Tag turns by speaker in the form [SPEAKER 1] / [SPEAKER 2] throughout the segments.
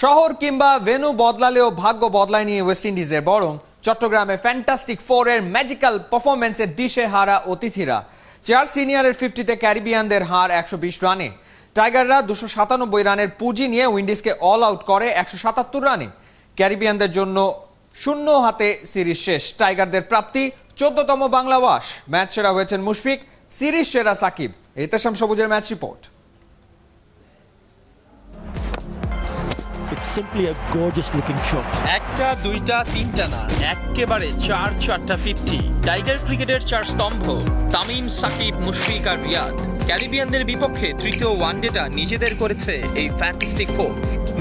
[SPEAKER 1] শহর কিংবা ভেন্যু বদলালেও ভাগ্য বদলায়নি ওয়েস্ট ইন্ডিজের, বরং চট্টগ্রামে ফ্যান্টাস্টিক ফোরের ম্যাজিক্যাল পারফরমেন্সের দিশে হারা অতিথিরা। 4 সিনিয়রের 50-তে ক্যারিবিয়ানদের হার 120 রানে। টাইগাররা 297 রানের পুঁজি নিয়ে উইন্ডিজকে অল আউট করে 177 রানে। ক্যারিবিয়ানদের জন্য 0 হাতে সিরিজ শেষ। টাইগারদের প্রাপ্তি 14তম বাংলা ওয়াশ। ম্যাচ সেরা হয়েছেন মুশফিক, সিরিজ সেরা সাকিব। এতেশাম সবুজের match report.
[SPEAKER 2] It's simply a gorgeous looking shot.
[SPEAKER 3] একটা দুইটা তিনটা না, একেবারে চারটা 50। টাইগার ক্রিকেটের 4 স্তম্ভ তামিম, সাকিব, মুশফিক আর রিয়াদ। ক্যারিবিয়ানদের বিপক্ষে তৃতীয় ওয়ানডেটা নিজেদের করেছে এই ফ্যান্টাস্টিক ফোর।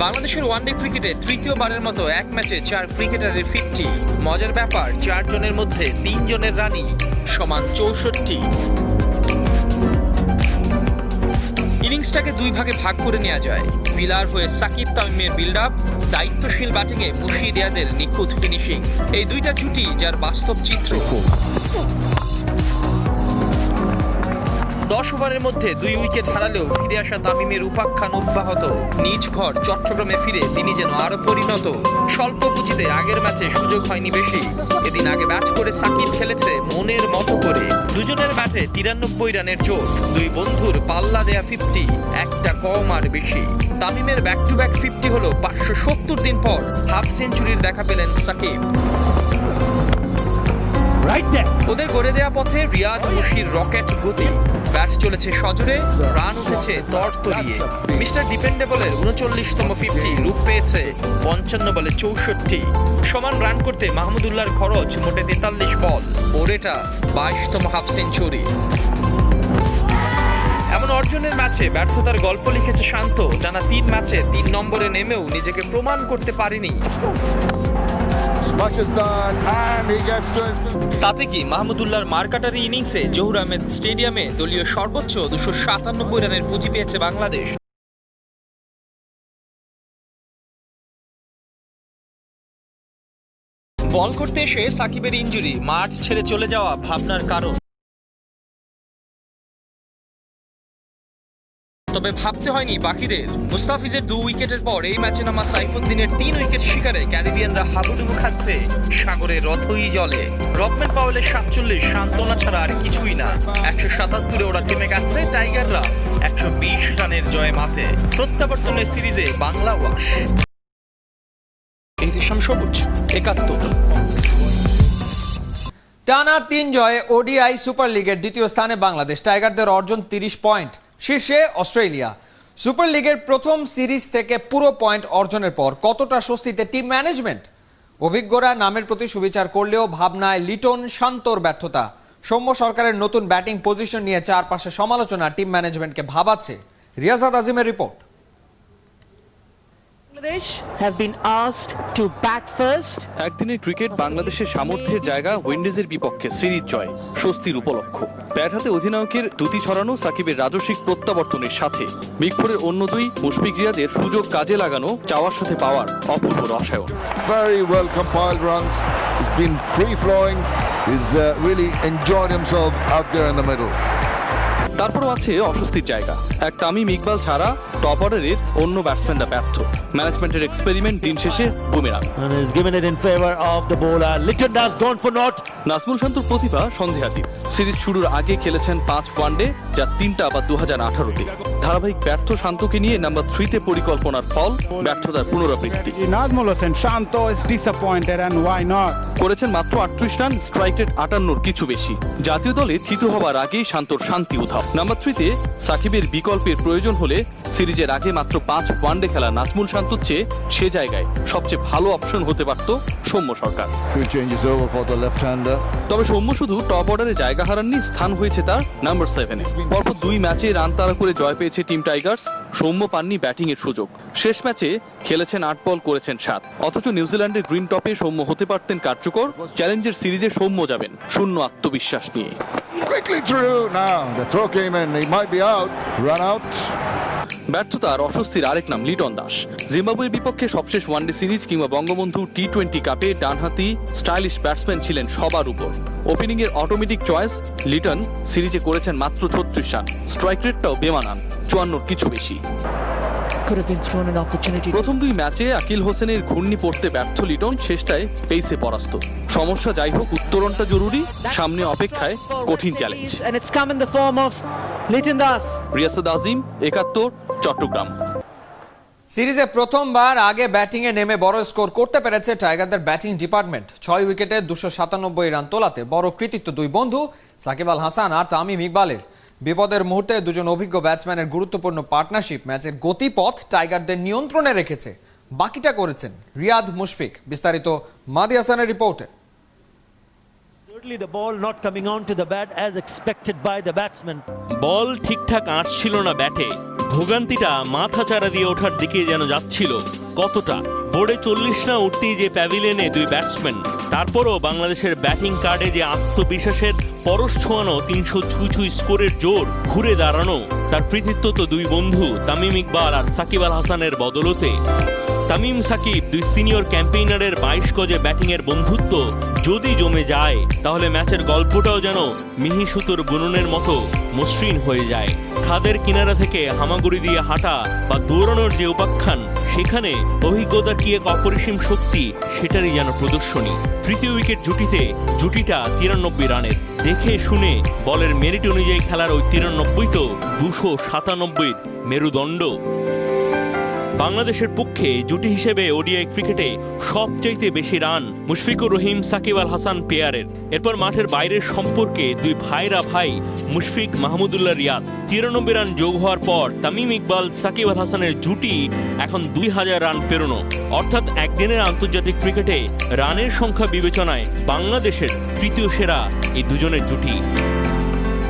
[SPEAKER 3] বাংলাদেশের ওয়ানডে ক্রিকেটে তৃতীয়বারের মতো এক ম্যাচে 4 ক্রিকেটারের 50। মজার ব্যাপার, 4 জনের মধ্যে 3 জনের রানই সমান 64। ইনিংসটাকে 2 ভাগে ভাগ করে নেওয়া যায়। পিলার হয়ে সাকিব তামিমের বিল্ড আপ, দায়িত্বশীল ব্যাটিংয়ে মুশি রিয়াদের নিখুঁত ফিনিশিং। এই দুইটা জুটি যার বাস্তব চিত্র। 10 ওভারের মধ্যে 2 উইকেট হারালেও ফিরে আসা তামিমের উপাখ্যান অব্যাহত। নিজ ঘর চট্টগ্রামে ফিরে তিনি যেন আরো পরিণত। স্বল্প পুঁজিতে আগের ম্যাচে সুযোগ হয়নি বেশি। এদিন আগে ব্যাট করে সাকিব খেলেছে মনের মতো করে। দুজনের ব্যাটে 93 রানের জোট। 2 বন্ধুর পাল্লা দেয়া 50, একটা কম আর বেশি। তামিমের ব্যাক টু ব্যাক 50 হলো 570 দিন পর। হাফ সেঞ্চুরির দেখা পেলেন সাকিব। ওদের গড়ে দেয়া পথে রিয়াদ, মুশির রকেট গতি। ব্যাট চলেছে সজোরে, রান উঠেছে তরতরিয়ে। মিস্টার ডিপেন্ডেবলের 39তম 50 রূপ পেয়েছে 55 বলে 64। সমান রান করতে মাহমুদুল্লাহর খরচ মোটে 43 বল। ওর এটা 22তম হাফ সেঞ্চুরি। এমন অর্জনের ম্যাচে ব্যর্থতার গল্প লিখেছে শান্ত। টানা 3 ম্যাচে 3 নম্বরে নেমেও নিজেকে প্রমাণ করতে পারেনি। তাতে কি মাহমুদুল্লাহর মারকাটারি ইনিংসে জহুর আহমেদ স্টেডিয়ামে দলীয় সর্বোচ্চ 297 রানের পুঁজি পেয়েছে বাংলাদেশ। বল করতে এসে সাকিবের ইনজুরি মাঠ ছেড়ে চলে যাওয়া ভাবনার কারণ। তবে ভাবতে হয়নি বাকিদের। মুস্তাফিজের 2 উইকেটের পর এই ম্যাচে নামা সাইফুদ্দিনের 3 উইকেট শিকারে ক্যারিবিয়ানরা হাবুডুবু খাচ্ছে সাগরের রথই জলে। রকম্যান পাওয়েলের 47 সান্ত্বনা ছাড়া আর কিছুই না। 177-এ ওরা থেমে গেছে। টাইগাররা 120 রানের জয়ে মাথে। প্রত্যাবর্তনের সিরিজে বাংলা ওয়াশ। এতেশাম সবুজ, 71।
[SPEAKER 1] টানা 3 জয়ে ওডিআই সুপার লিগের 2য় স্থানে বাংলাদেশ। টাইগারদের অর্জন 30 পয়েন্ট। শীর্ষে অস্ট্রেলিয়া। সুপার লিগের প্রথম সিরিজ থেকে পুরো পয়েন্ট অর্জনের পর কতটা স্বস্তিতে টিম ম্যানেজমেন্ট? অভিজ্ঞরা নামের প্রতি সুবিচার করলেও ভাবনায় লিটন, শান্তর ব্যর্থতা। সৌম্য সরকারের নতুন ব্যাটিং পজিশন নিয়ে চারপাশে সমালোচনা টিম ম্যানেজমেন্টকে ভাবাচ্ছে। রিয়াজাদ আজিমের রিপোর্ট।
[SPEAKER 4] একদিনের ক্রিকেট বাংলাদেশের সামর্থ্যের জায়গা উইন্ডিজের বিপক্ষে সিরিজ জয় স্বস্তির উপলক্ষ। ব্যাট হাতে অধিনায়কের দুটি ছড়ানো সাকিবের রাজস্বিক প্রত্যাবর্তনের সাথে বিগ ফোরের অন্য 2 মুশফিক রিয়াদের সুযোগ কাজে লাগানো চাওয়ার সাথে পাওয়ার অপূর্ব রসায়ন।
[SPEAKER 5] Very well compiled runs. He's been free flowing. He's really enjoyed himself out there in the middle.
[SPEAKER 4] তারপরও আছে অস্বস্তির জায়গা। এক তামিম ইকবাল ছাড়া টপ অর্ডারের অন্য ব্যাটসম্যানরা ব্যর্থ। ম্যানেজমেন্টের এক্সপেরিমেন্ট দিন শেষে বুমেরাং। নাজমুল শান্তর প্রতিভা সন্দেহাতীত। সিরিজ শুরুর আগে খেলেছেন 5 ওয়ানডে, যা 3টা আবার 2018-তে। ধারাবাহিক ব্যর্থ শান্তকে নিয়ে নাম্বার 3-তে পরিকল্পনার ফল ব্যর্থতার পুনরাবৃত্তি।
[SPEAKER 6] নাজমুল হোসেন শান্ত is disappointed and why not?
[SPEAKER 4] করেছেন মাত্র 38 রান, স্ট্রাইক রেট 58-র কিছু বেশি। জাতীয় দলে থিতু হবার আগেই শান্তর শান্তি উধাও। নাম্বার 3-তে সাকিবের বিকল্পের প্রয়োজন হলে সিরিজের আগে মাত্র 5 ওয়ানডে খেলা নাজমুল শান্তর চেয়ে সে জায়গায় সবচেয়ে ভালো অপশন হতে পারত সৌম্য সরকার। তবে সৌম্য শুধু টপ অর্ডারে জায়গা হারাননি, স্থান হয়েছে তার নাম্বার 7-এ। পরপর 2 ম্যাচে রান তাড়া করে জয় পেয়েছে টিম টাইগার্স। সৌম্য পাননি ব্যাটিং এর সুযোগ। শেষ ম্যাচে খেলেছেন 8 বল, করেছেন 7। অথচ নিউজিল্যান্ডের গ্রিন টপে সৌম্য হতে পারতেন কার্যকর। চ্যালেঞ্জের সিরিজে সৌম্য যাবেন শূন্য আত্মবিশ্বাস নিয়ে। ব্যর্থতার অস্বস্তির আরেক নাম লিটন দাস। জিম্বাবুয়ের বিপক্ষে সবশেষ ওয়ানডে সিরিজ কিংবা বঙ্গবন্ধু টি-20 কাপে ডানহাতি স্টাইলিশ ব্যাটসম্যান ছিলেন সবার উপর। ওপেনিং এর অটোমেটিক চয়েস লিটন সিরিজে করেছেন মাত্র 36 রান। স্ট্রাইক রেটটাও বেমানান, 54-র কিছু বেশি।
[SPEAKER 7] could have been thrown an opportunity.
[SPEAKER 4] প্রথম দুই ম্যাচে আকিল হোসেনের ঘূর্ণি পড়তে ব্যর্থ লিটন শেষটায় পেসে পরাস্ত। সমস্যা যাই হোক, উত্তরণটা জরুরি, সামনে অপেক্ষায় কঠিন challenge.
[SPEAKER 7] And it's come in the form of Liton Das.
[SPEAKER 4] Riasad Azim, ৭১, Chattogram.
[SPEAKER 1] সিরিজে প্রথমবার আগে ব্যাটিংয়ে নেমে বড় স্কোর করতে পেরেছে টাইগারদের ব্যাটিং ডিপার্টমেন্ট। ৬ উইকেটে ২৯৭ রান তোলাতে বড় কৃতিত্ব দুই বন্ধু সাকিব আল হাসান আর তামিম ইকবালের। বিপদের মুহূর্তে দুজন অভিজ্ঞ ব্যাটসম্যানের গুরুত্বপূর্ণ পার্টনারশিপ ম্যাচের গতিপথ টাইগারদের নিয়ন্ত্রণে রেখেছে। বাকিটা করেছেন রিয়াদ মুশফিক। বিস্তারিত মাদি হাসানের রিপোর্টে।
[SPEAKER 2] Thirdly, the ball not coming on to the bat as expected by the batsman.
[SPEAKER 8] বল ঠিকঠাক আসছিল না ব্যাটে, ভোগান্তিটা মাথাচাড়া দিয়ে ওঠার দিকে যেন যাচ্ছিল। কতটা বোর্ডে ৪০ না উঠতেই যে প্যাভিলিয়নে দুই ব্যাটসম্যান, তারপরও বাংলাদেশের ব্যাটিং কার্ডে যে আত্মবিশ্বাসের পরশ ছোঁয়ানো ৩০০ স্কোরের জোর, ঘুরে দাঁড়ানো তার কৃতিত্ব তো দুই বন্ধু তামিম ইকবাল আর সাকিব আল হাসানের বদলতে। তামিম সাকিব দুই সিনিয়র ক্যাম্পেইনারের ২২ গজে ব্যাটিংয়ের বন্ধুত্ব যদি জমে যায়, তাহলে ম্যাচের গল্পটাও যেন মিহি সুতোর বুননের মতো মসৃণ হয়ে যায়। খাদের কিনারা থেকে হামাগুড়ি দিয়ে হাঁটা বা দৌড়ানোর যে উপাখ্যান, সেখানে অভিজ্ঞতা কি এক অপরিসীম শক্তি, সেটারই যেন প্রদর্শনী। তৃতীয় উইকেট জুটিটা ৯৩ রানের। দেখে শুনে বলের মেরিট অনুযায়ী খেলার ওই ৯৩ তো ২৯৭ মেরুদণ্ড। বাংলাদেশের পক্ষে জুটি হিসেবে ওডিআই ক্রিকেটে সবচাইতে বেশি রান মুশফিকুর রহিম সাকিব আল হাসান পেয়ারের। এরপর মাঠের বাইরের সম্পর্কে দুই ভাই মুশফিক মাহমুদুল্লাহ রিয়াদ। ৯৩ রান যোগ হওয়ার পর তামিম ইকবাল সাকিব আল হাসানের জুটি এখন ২০০০ রান পেরোনো। অর্থাৎ একদিনের আন্তর্জাতিক ক্রিকেটে রানের সংখ্যা বিবেচনায় বাংলাদেশের তৃতীয় সেরা এই দুজনের জুটি।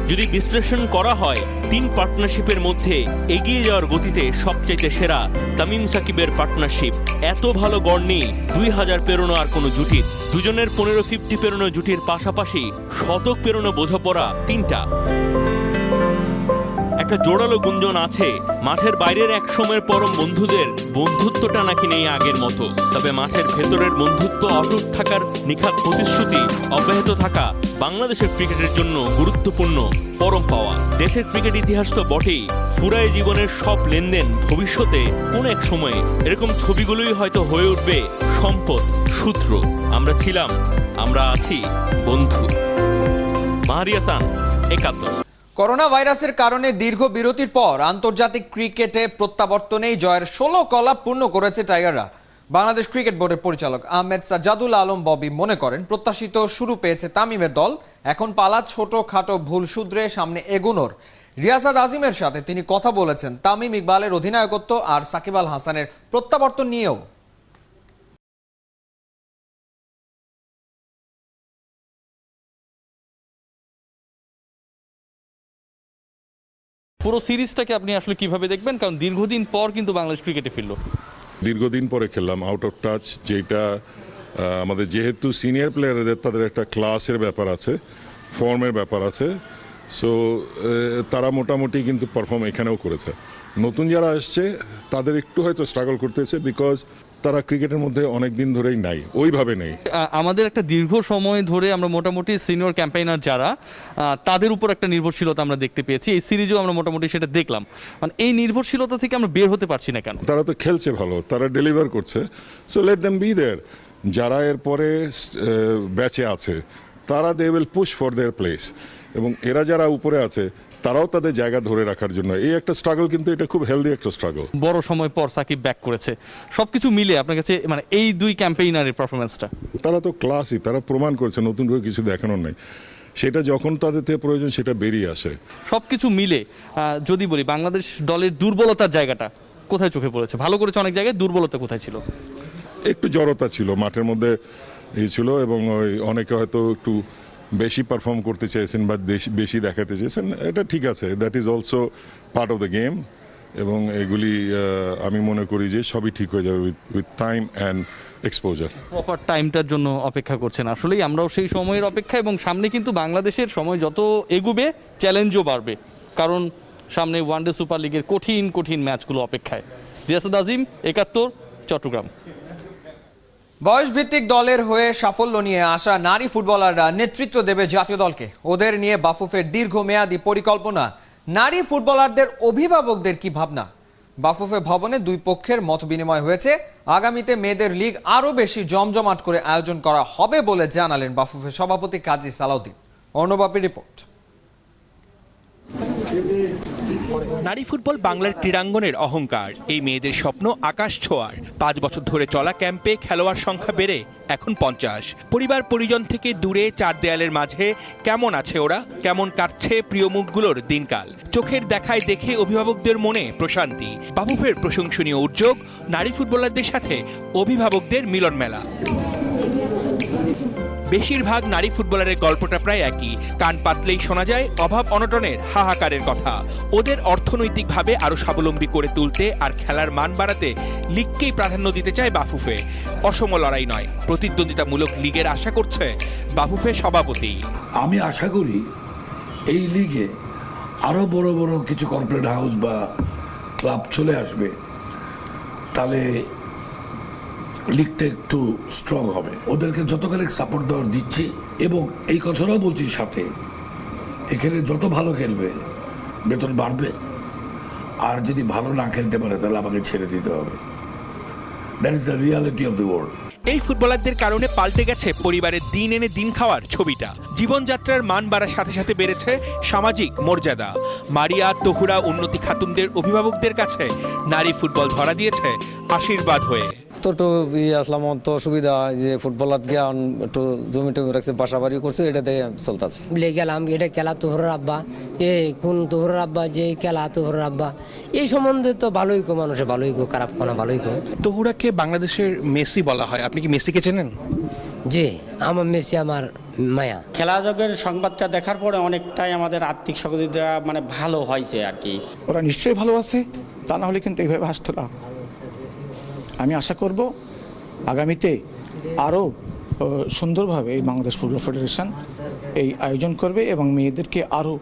[SPEAKER 8] যদি বিশ্লেষণ করা হয়, তিন পার্টনারশিপের মধ্যে এগিয়ে যাওয়ার গতিতে সবচাইতে সেরা তামিম সাকিবের পার্টনারশিপ। এত ভালো গড় নেই ২০০০ পেরোনো আর কোনো জুটির। দুজনের ১৫-৫০ পেরোনো জুটির পাশাপাশি শতক পেরোনো বোঝাপড়া তিনটা। একটা জোরালো গুঞ্জন আছে, মাঠের বাইরের এক সময়ের পরম বন্ধুদের বন্ধুত্বটা নাকি নেই আগের মতো। তবে মাঠের ভেতরের বন্ধুত্ব অটুট থাকার নিখাত প্রতিশ্রুতি অব্যাহত থাকা বাংলাদেশের ক্রিকেটের জন্য গুরুত্বপূর্ণ পরম পাওয়া। দেশের ক্রিকেট ইতিহাস তো বটেই, ফুরায় জীবনের সব লেনদেন ভবিষ্যতে কোন এক সময়ে এরকম ছবিগুলোই হয়তো হয়ে উঠবে সম্পদ, সূত্র। আমরা ছিলাম, আমরা আছি বন্ধু। মাহাদি হাসান, ৭১।
[SPEAKER 1] করোনা ভাইরাসের কারণে দীর্ঘ বিরতির পর আন্তর্জাতিক ক্রিকেটে প্রত্যাবর্তনেই জয়ের ১৬ কলা পূর্ণ করেছে টাইগাররা। বাংলাদেশ ক্রিকেট বোর্ডের পরিচালক আহমেদ সাজ্জাদুল আলম ববি মনে করেন, প্রত্যাশিত শুরু পেয়েছে তামিমের দল। এখন পালা ছোটখাটো ভুল শুধরে সামনে এগোনোর। রিয়াসাদ আজিমের সাথে তিনি কথা বলেছেন তামিম ইকবালের অধিনায়কত্ব আর সাকিব আল হাসানের প্রত্যাবর্তন নিয়েও।
[SPEAKER 4] পুরো সিরিজটাকে আপনি আসলে কিভাবে দেখবেন? কারণ দীর্ঘদিন পর কিন্তু বাংলাদেশ ক্রিকেটে ফিরল।
[SPEAKER 9] দীর্ঘদিন পরে খেললাম, আউট অফ টাচ, যেটা আমাদের যেহেতু সিনিয়র প্লেয়ারদের তাদের একটা ক্লাসের ব্যাপার আছে, ফর্মের ব্যাপার আছে, সো তারা মোটামুটি কিন্তু পারফর্ম এখানেও করেছে। নতুন যারা আসছে তাদের একটু হয়তো স্ট্রাগল করতেছে, বিকজ তারা ক্রিকেটের মধ্যে অনেক দিন ধরেই নাই, ওইভাবে নেই।
[SPEAKER 4] আমাদের একটা দীর্ঘ সময় ধরে আমরা মোটামুটি সিনিয়র ক্যাম্পেইনার যারা, তাদের উপর একটা নির্ভরশীলতা আমরা দেখতে পেয়েছি। এই সিরিজেও আমরা মোটামুটি সেটা দেখলাম। মানে এই নির্ভরশীলতা থেকে আমরা বের হতে পারছি না কেন?
[SPEAKER 9] তারা তো খেলছে ভালো, তারা ডেলিভার করছে, so let them be there. যারা এরপরে ব্যাচে আছে তারা they will push for their place, এবং এরা যারা উপরে আছে তারাও তাদের জায়গা ধরে রাখার জন্য এই একটা স্ট্রাগল, কিন্তু এটা খুব হেলদি একটা স্ট্রাগল।
[SPEAKER 4] বড় সময় পর সাকিব ব্যাক করেছে, সবকিছু মিলে আপনার কাছে মানে এই দুই ক্যাম্পেইনারের পারফরমেন্সটা?
[SPEAKER 9] তারা তো ক্লাসই, তারা প্রমাণ করেছে, নতুন করে কিছু দেখানোর নেই। সেটা যখন তাদের থেকে প্রয়োজন সেটা বেরিয়ে আসে।
[SPEAKER 4] সবকিছু মিলে যদি বলি বাংলাদেশ দলের দুর্বলতার জায়গাটা কোথায় চোখে পড়েছে? ভালো করেছে অনেক জায়গায়, দুর্বলতা কোথায় ছিল?
[SPEAKER 9] একটু জড়তা ছিল মাঠের মধ্যে, এই ছিল, এবং ওই অনেকে হয়তো একটু বেশি পারফর্ম করতে চেয়েছেন বা বেশি দেখাতে চেয়েছেন, এটা ঠিক আছে, that is also part of the game. এবং এগুলি আমি মনে করি যে সবই ঠিক হয়ে যাবে with time and exposure.
[SPEAKER 4] Proper টাইমটার জন্য অপেক্ষা করছেন। আসলেই আমরাও সেই সময়ের অপেক্ষা, এবং সামনে কিন্তু বাংলাদেশের সময় যত এগুবে চ্যালেঞ্জও বাড়বে, কারণ সামনে ওয়ানডে সুপার লিগের কঠিন কঠিন ম্যাচগুলো অপেক্ষায়। রিয়াসাদ আজিম, ৭১, চট্টগ্রাম।
[SPEAKER 1] বয়সভিত্তিক দলের হয়ে সাফল্য নিয়ে আসা নারী ফুটবলাররা নেতৃত্ব দেবে জাতীয় দলকে। ওদের নিয়ে বাফুফের দীর্ঘমেয়াদী পরিকল্পনা। নারী ফুটবলারদের অভিভাবকদের কি ভাবনা? বাফুফে ভবনে দুই পক্ষের মতবিনিময় হয়েছে। আগামীতে মেয়েদের লীগ আরও বেশি জমজমাট করে আয়োজন করা হবে বলে জানালেন বাফুফে সভাপতি কাজী সালাউদ্দিন। অর্ণবাপী রিপোর্ট।
[SPEAKER 3] নারী ফুটবল বাংলার ক্রীড়াঙ্গনের অহংকার। এই মেয়েদের স্বপ্ন আকাশ ছোঁয়ার। 5 বছর ধরে চলা ক্যাম্পে খেলোয়াড় সংখ্যা বেড়ে এখন 50। পরিবার পরিজন থেকে দূরে 4 দেয়ালের মাঝে কেমন আছে ওরা, কেমন কাটছে প্রিয় মুখগুলোর দিনকাল। চোখের দেখায় দেখে অভিভাবকদের মনে প্রশান্তি। বাফুফের প্রশংসনীয় উদ্যোগ, নারী ফুটবলারদের সাথে অভিভাবকদের মিলন মেলা। বেশিরভাগ নারী ফুটবলারের গল্পটা প্রায় একই। কান পাতলেই শোনা যায় অভাব অনটনের হাহাকারের কথা। ওদের অর্থনৈতিকভাবে আরো স্বাবলম্বী করে তুলতে আর খেলার মান বাড়াতে লিগকেই প্রাধান্য দিতে চায় বাফুফে। অসম লড়াই নয়, প্রতিদ্বন্দ্বিতামূলক লিগের আশা করছে বাফুফে সভাপতি।
[SPEAKER 10] আমি আশা করি এই লিগে আরো বড় বড় কিছু কর্পোরেট হাউস বা ক্লাব চলে আসবে, তাহলে লিগটা একটু স্ট্রং হবে। ওদেরকে যতখানি সাপোর্ট দেওয়ার দিচ্ছি, এবং এই কথাটাও বলছি সাথে, এখানে যত ভালো খেলবে বেতন বাড়বে, আর যদি ভালো না খেলতে পারে তাহলে আমাকে ছেড়ে দিতে হবে। That is the reality of the world.
[SPEAKER 3] এই ফুটবলারদের কারণে পাল্টে গেছে পরিবারের দিন এনে দিন খাওয়ার ছবিটা। জীবনযাত্রার মান বাড়ার সাথে সাথে বেড়েছে সামাজিক মর্যাদা। মারিয়া, তহুরা, উন্নতি খাতুনদের অভিভাবকদের কাছে নারী ফুটবল ধরা দিয়েছে আশীর্বাদ হয়ে।
[SPEAKER 11] তো একটু আসলাম, তো সুবিধা যে ফুটবলার গিয়া একটু জমি টমি রাখছে, বাসা বাড়ি করছে, এটা দিয়ে চলতেছে।
[SPEAKER 7] গেলাম, এটা খেলা তোহর আব্বা, কোন তোহর আব্বা, যে খেলা তোহর আব্বা, এই সম্বন্ধে তো ভালোই কো, মানুষে ভালোই কো, খারাপ কোনা ভালোই কো।
[SPEAKER 3] তহুরাকে বাংলাদেশের মেসি বলা হয়, আপনি কি মেসিকে চেনেন?
[SPEAKER 7] জি, আমার মেসি আমার মায়া।
[SPEAKER 12] খেলাযোগের সংবাদটা দেখার পরে অনেকটাই আমাদের আর্থিক সহযোগিতা মানে ভালো হয়েছে আর কি।
[SPEAKER 6] ওরা নিশ্চয়ই ভালো আছে, তা না হলে কিন্তু এইভাবে হাসতো না। আমি আশা করব আগামীতে আরও সুন্দরভাবে এই বাংলাদেশ ফুটবল ফেডারেশন এই আয়োজন করবে এবং মেয়েদেরকে আরও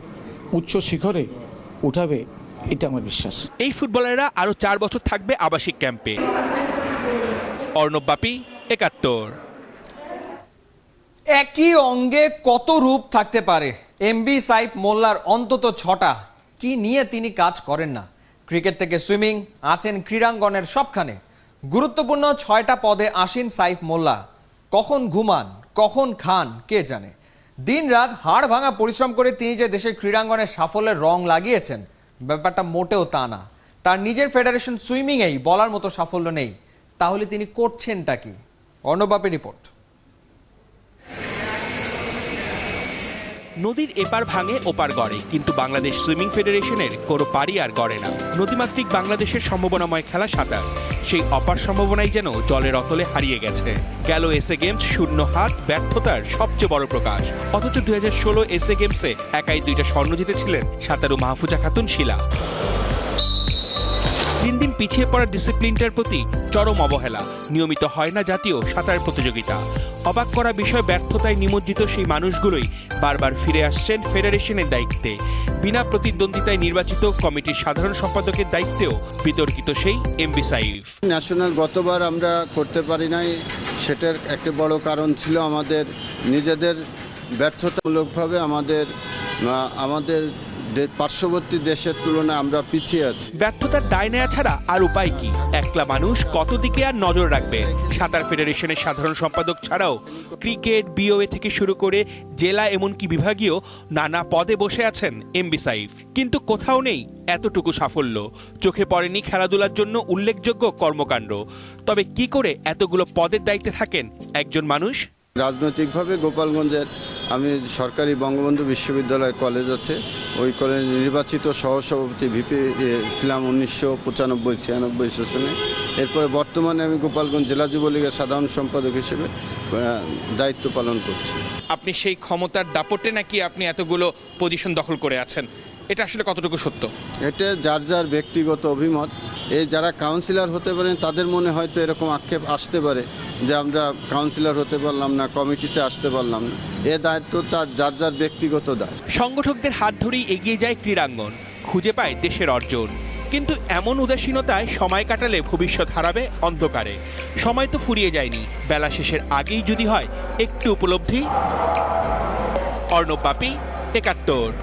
[SPEAKER 6] উচ্চ শিখরে উঠাবে, এটা আমার বিশ্বাস।
[SPEAKER 3] এই ফুটবলাররা আরো 4 বছর থাকবে আবাসিক ক্যাম্পে। অর্ণবাপী, 71।
[SPEAKER 1] একই অঙ্গে কত রূপ থাকতে পারে? এমবি সাইফ মোল্লার অন্তত 6টা। কি নিয়ে তিনি কাজ করেন না? ক্রিকেট থেকে সুইমিং, আছেন ক্রীড়াঙ্গনের সবখানে। গুরুত্বপূর্ণ 6টা পদে আসীন সাইফ মোল্লা। কখন ঘুমান, কখন খান কে জানে। দিন রাত হাড় ভাঙা পরিশ্রম করে তিনি যে দেশের ক্রীড়াঙ্গনের সাফল্যের রং লাগিয়েছেন, ব্যাপারটা মোটেও তা না। তার নিজের ফেডারেশন সুইমিংয়েই বলার মতো সাফল্য নেই, তাহলে তিনি করছেনটা কি? অর্ণবাপী রিপোর্ট।
[SPEAKER 3] নদীর এপার ভাঙে ওপার গড়ে, কিন্তু বাংলাদেশ সুইমিং ফেডারেশনের কোনো পারি আর গড়ে না। নদীমাতৃক বাংলাদেশের সম্ভাবনাময় খেলা সাঁতার, সেই অপার সম্ভাবনাই যেন জলের অতলে হারিয়ে গেছে। গেল এসএ গেমস শূন্য হাত, ব্যর্থতার সবচেয়ে বড় প্রকাশ। অথচ 2016 এসএ গেমসে একাই 2টা স্বর্ণ জিতেছিলেন সাঁতারু মাহফুজা খাতুন শিলা। দিন দিন পিছিয়ে পড়া ডিসিপ্লিনটার প্রতি চরম অবহেলা। নিয়মিত হয় না জাতীয় সাঁতার প্রতিযোগিতা। অবাক করা বিষয়, ব্যর্থতায় নিমজ্জিত সেই মানুষগুলোই বারবার ফিরে আসছেন ফেডারেশনের দায়িত্বে। বিনা প্রতিদ্বন্দ্বিতায় নির্বাচিত কমিটির সাধারণ সম্পাদকের দায়িত্বেও বিতর্কিত সেই এমবি সাইফ।
[SPEAKER 13] ন্যাশনাল গতবার আমরা করতে পারি নাই, সেটার একটা বড় কারণ ছিল আমাদের নিজেদের ব্যর্থতামূলকভাবে আমাদের পার্শ্ববর্তী দেশের তুলনায় আমরা পিছিয়ে আছি।
[SPEAKER 3] ব্যর্থতার দায় নেওয়া ছাড়া আর উপায় কি? একলা মানুষ কত দিকে আর নজর রাখবে? সাঁতার ফেডারেশনের সাধারণ সম্পাদক ছাড়াও ক্রিকেট, বিওএ থেকে শুরু করে জেলা এমনকি বিভাগীয় নানা পদে বসে আছেন এমবি সাইফ, কিন্তু কোথাও নেই এতটুকু সাফল্য। চোখে পড়েনি খেলাধুলার জন্য উল্লেখযোগ্য কর্মকাণ্ড। তবে কি করে এতগুলো পদের দায়িত্বে থাকেন একজন মানুষ?
[SPEAKER 13] রাজনৈতিকভাবে গোপালগঞ্জের আমি সরকারি বঙ্গবন্ধু বিশ্ববিদ্যালয় কলেজ আছে, ওই কলেজ নির্বাচিত সহসভাপতি ভিপি ছিলাম 1995-96 সেশনে। এরপরে বর্তমানে আমি গোপালগঞ্জ জেলা যুবলীগের সাধারণ সম্পাদক হিসেবে দায়িত্ব পালন করছি।
[SPEAKER 3] আপনি সেই ক্ষমতার দাপটে নাকি আপনি এতগুলো পজিশন দখল করে আছেন, এটা আসলে কতটুকু সত্য?
[SPEAKER 13] এটা যার যার ব্যক্তিগত অভিমত। এই যারা কাউন্সিলর হতে পারেন তাদের মনে হয়তো এরকম আক্ষেপ আসতে পারে যে আমরা কাউন্সিলর হতে পারলাম না, কমিটিতে আসতে পারলাম না। এ দায়িত্ব তার যার যার ব্যক্তিগত দায়।
[SPEAKER 3] সংগঠকদের হাত ধরেই এগিয়ে যায় ক্রীড়াঙ্গন, খুঁজে পায় দেশের অর্জন। কিন্তু এমন উদাসীনতায় সময় কাটালে ভবিষ্যৎ হারাবে অন্ধকারে। সময় তো ফুরিয়ে যায়নি, বেলা শেষের আগেই যদি হয় একটু উপলব্ধি। অর্ণবাপী, 71।